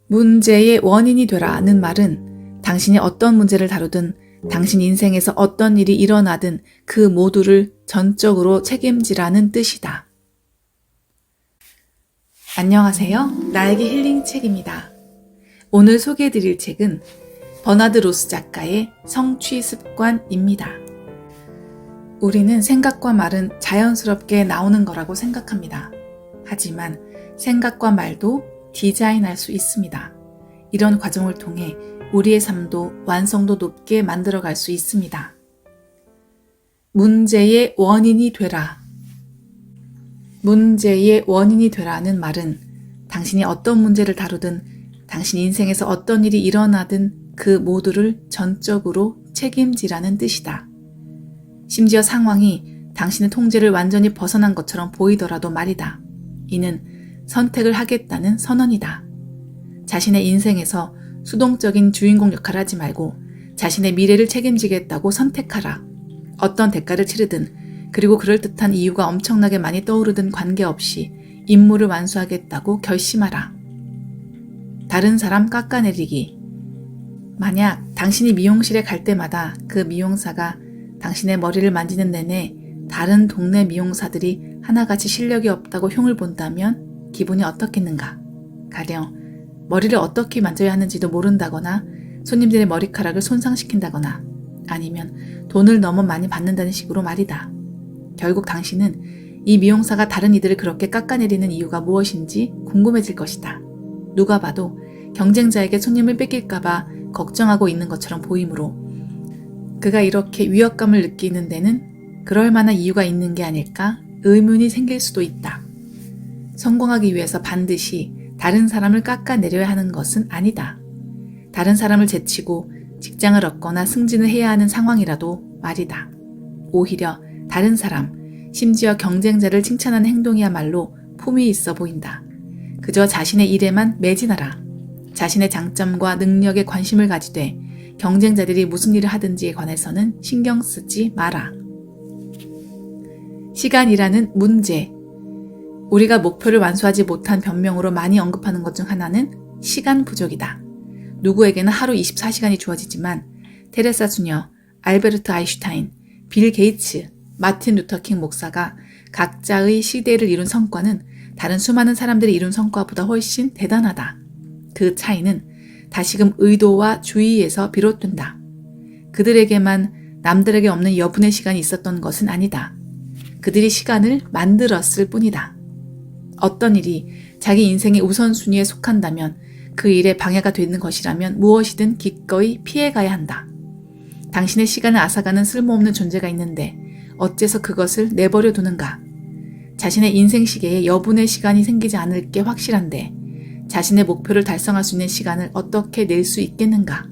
문제의 원인이 되라는 말은 당신이 어떤 문제를 다루든 당신 인생에서 어떤 일이 일어나든 그 모두를 전적으로 책임지라는 뜻이다. 안녕하세요. 나에게 힐링 책입니다. 오늘 소개해드릴 책은 버나드 로스 작가의 성취 습관입니다. 우리는 생각과 말은 자연스럽게 나오는 거라고 생각합니다. 하지만 생각과 말도 디자인할 수 있습니다. 이런 과정을 통해 우리의 삶도 완성도 높게 만들어갈 수 있습니다. 문제의 원인이 되라. 문제의 원인이 되라는 말은 당신이 어떤 문제를 다루든 당신 인생에서 어떤 일이 일어나든 그 모두를 전적으로 책임지라는 뜻이다. 심지어 상황이 당신의 통제를 완전히 벗어난 것처럼 보이더라도 말이다. 이는 선택을 하겠다는 선언이다. 자신의 인생에서 수동적인 주인공 역할을 하지 말고 자신의 미래를 책임지겠다고 선택하라. 어떤 대가를 치르든 그리고 그럴듯한 이유가 엄청나게 많이 떠오르든 관계없이 임무를 완수하겠다고 결심하라. 다른 사람 깎아내리기. 만약 당신이 미용실에 갈 때마다 그 미용사가 당신의 머리를 만지는 내내 다른 동네 미용사들이 하나같이 실력이 없다고 흉을 본다면 기분이 어떻겠는가? 가령 머리를 어떻게 만져야 하는지도 모른다거나 손님들의 머리카락을 손상시킨다거나 아니면 돈을 너무 많이 받는다는 식으로 말이다. 결국 당신은 이 미용사가 다른 이들을 그렇게 깎아내리는 이유가 무엇인지 궁금해질 것이다. 누가 봐도 경쟁자에게 손님을 뺏길까봐 걱정하고 있는 것처럼 보이므로 그가 이렇게 위협감을 느끼는 데는 그럴 만한 이유가 있는 게 아닐까 의문이 생길 수도 있다. 성공하기 위해서 반드시 다른 사람을 깎아내려야 하는 것은 아니다. 다른 사람을 제치고 직장을 얻거나 승진을 해야 하는 상황이라도 말이다. 오히려 다른 사람, 심지어 경쟁자를 칭찬하는 행동이야말로 품위 있어 보인다. 그저 자신의 일에만 매진하라. 자신의 장점과 능력에 관심을 가지되 경쟁자들이 무슨 일을 하든지에 관해서는 신경 쓰지 마라. 시간이라는 문제. 우리가 목표를 완수하지 못한 변명으로 많이 언급하는 것 중 하나는 시간 부족이다. 누구에게나 하루 24시간이 주어지지만 테레사 수녀, 알베르트 아인슈타인, 빌 게이츠, 마틴 루터킹 목사가 각자의 시대를 이룬 성과는 다른 수많은 사람들이 이룬 성과보다 훨씬 대단하다. 그 차이는 다시금 의도와 주의에서 비롯된다. 그들에게만 남들에게 없는 여분의 시간이 있었던 것은 아니다. 그들이 시간을 만들었을 뿐이다. 어떤 일이 자기 인생의 우선순위에 속한다면 그 일에 방해가 되는 것이라면 무엇이든 기꺼이 피해가야 한다. 당신의 시간을 앗아가는 쓸모없는 존재가 있는데 어째서 그것을 내버려 두는가? 자신의 인생 시계에 여분의 시간이 생기지 않을 게 확실한데 자신의 목표를 달성할 수 있는 시간을 어떻게 낼 수 있겠는가?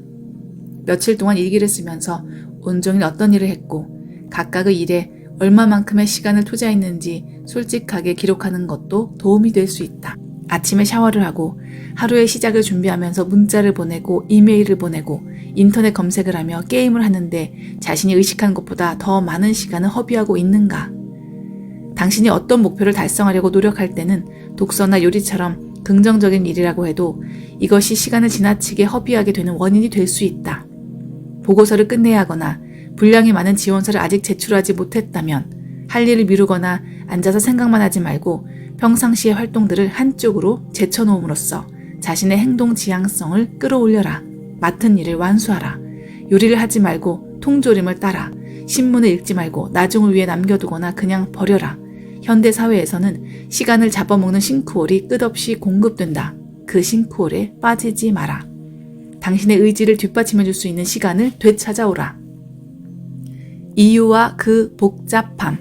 며칠 동안 일기를 쓰면서 온종일 어떤 일을 했고 각각의 일에 얼마만큼의 시간을 투자했는지 솔직하게 기록하는 것도 도움이 될 수 있다. 아침에 샤워를 하고 하루의 시작을 준비하면서 문자를 보내고 이메일을 보내고 인터넷 검색을 하며 게임을 하는데 자신이 의식한 것보다 더 많은 시간을 허비하고 있는가? 당신이 어떤 목표를 달성하려고 노력할 때는 독서나 요리처럼 긍정적인 일이라고 해도 이것이 시간을 지나치게 허비하게 되는 원인이 될 수 있다. 보고서를 끝내야 하거나 분량이 많은 지원서를 아직 제출하지 못했다면 할 일을 미루거나 앉아서 생각만 하지 말고 평상시의 활동들을 한쪽으로 제쳐놓음으로써 자신의 행동 지향성을 끌어올려라. 맡은 일을 완수하라. 요리를 하지 말고 통조림을 따라. 신문을 읽지 말고 나중을 위해 남겨두거나 그냥 버려라. 현대 사회에서는 시간을 잡아먹는 싱크홀이 끝없이 공급된다. 그 싱크홀에 빠지지 마라. 당신의 의지를 뒷받침해줄 수 있는 시간을 되찾아오라. 이유와 그 복잡함.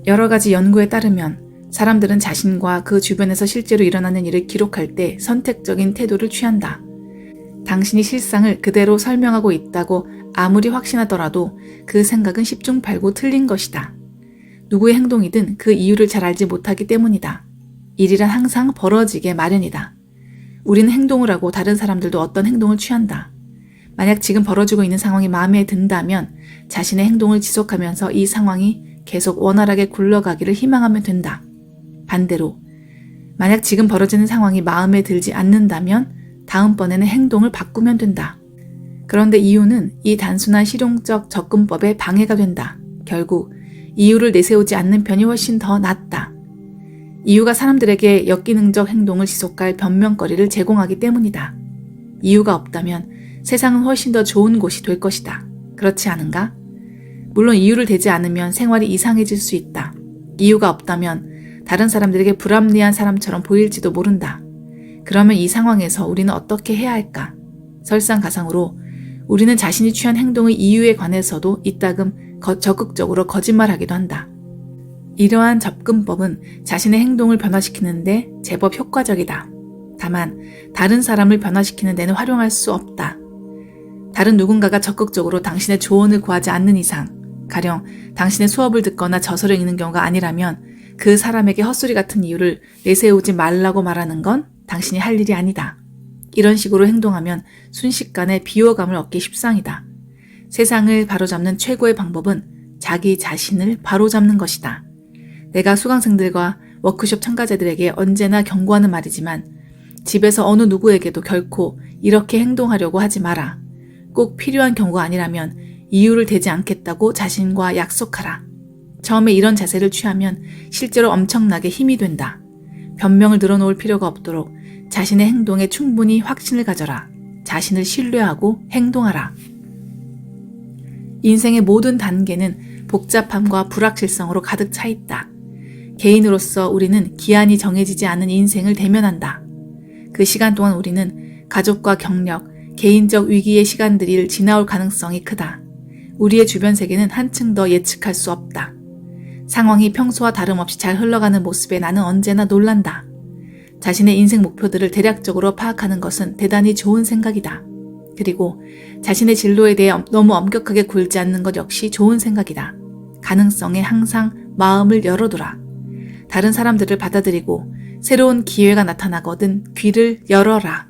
여러 가지 연구에 따르면 사람들은 자신과 그 주변에서 실제로 일어나는 일을 기록할 때 선택적인 태도를 취한다. 당신이 실상을 그대로 설명하고 있다고 아무리 확신하더라도 그 생각은 십중팔구 틀린 것이다. 누구의 행동이든 그 이유를 잘 알지 못하기 때문이다. 일이란 항상 벌어지게 마련이다. 우리는 행동을 하고 다른 사람들도 어떤 행동을 취한다. 만약 지금 벌어지고 있는 상황이 마음에 든다면 자신의 행동을 지속하면서 이 상황이 계속 원활하게 굴러가기를 희망하면 된다. 반대로 만약 지금 벌어지는 상황이 마음에 들지 않는다면 다음번에는 행동을 바꾸면 된다. 그런데 이유는 이 단순한 실용적 접근법에 방해가 된다. 결국 이유를 내세우지 않는 편이 훨씬 더 낫다. 이유가 사람들에게 역기능적 행동을 지속할 변명거리를 제공하기 때문이다. 이유가 없다면 세상은 훨씬 더 좋은 곳이 될 것이다. 그렇지 않은가? 물론 이유를 대지 않으면 생활이 이상해질 수 있다. 이유가 없다면 다른 사람들에게 불합리한 사람처럼 보일지도 모른다. 그러면 이 상황에서 우리는 어떻게 해야 할까? 설상가상으로 우리는 자신이 취한 행동의 이유에 관해서도 이따금 적극적으로 거짓말하기도 한다. 이러한 접근법은 자신의 행동을 변화시키는데 제법 효과적이다. 다만 다른 사람을 변화시키는 데는 활용할 수 없다. 다른 누군가가 적극적으로 당신의 조언을 구하지 않는 이상, 가령 당신의 수업을 듣거나 저서를 읽는 경우가 아니라면 그 사람에게 헛소리 같은 이유를 내세우지 말라고 말하는 건 당신이 할 일이 아니다. 이런 식으로 행동하면 순식간에 비호감을 얻기 십상이다. 세상을 바로잡는 최고의 방법은 자기 자신을 바로잡는 것이다. 내가 수강생들과 워크숍 참가자들에게 언제나 경고하는 말이지만 집에서 어느 누구에게도 결코 이렇게 행동하려고 하지 마라. 꼭 필요한 경우가 아니라면 이유를 대지 않겠다고 자신과 약속하라. 처음에 이런 자세를 취하면 실제로 엄청나게 힘이 된다. 변명을 늘어놓을 필요가 없도록 자신의 행동에 충분히 확신을 가져라. 자신을 신뢰하고 행동하라. 인생의 모든 단계는 복잡함과 불확실성으로 가득 차 있다. 개인으로서 우리는 기한이 정해지지 않은 인생을 대면한다. 그 시간 동안 우리는 가족과 경력, 개인적 위기의 시간들이 지나올 가능성이 크다. 우리의 주변 세계는 한층 더 예측할 수 없다. 상황이 평소와 다름없이 잘 흘러가는 모습에 나는 언제나 놀란다. 자신의 인생 목표들을 대략적으로 파악하는 것은 대단히 좋은 생각이다. 그리고 자신의 진로에 대해 너무 엄격하게 굴지 않는 것 역시 좋은 생각이다. 가능성에 항상 마음을 열어두라. 다른 사람들을 받아들이고 새로운 기회가 나타나거든 귀를 열어라.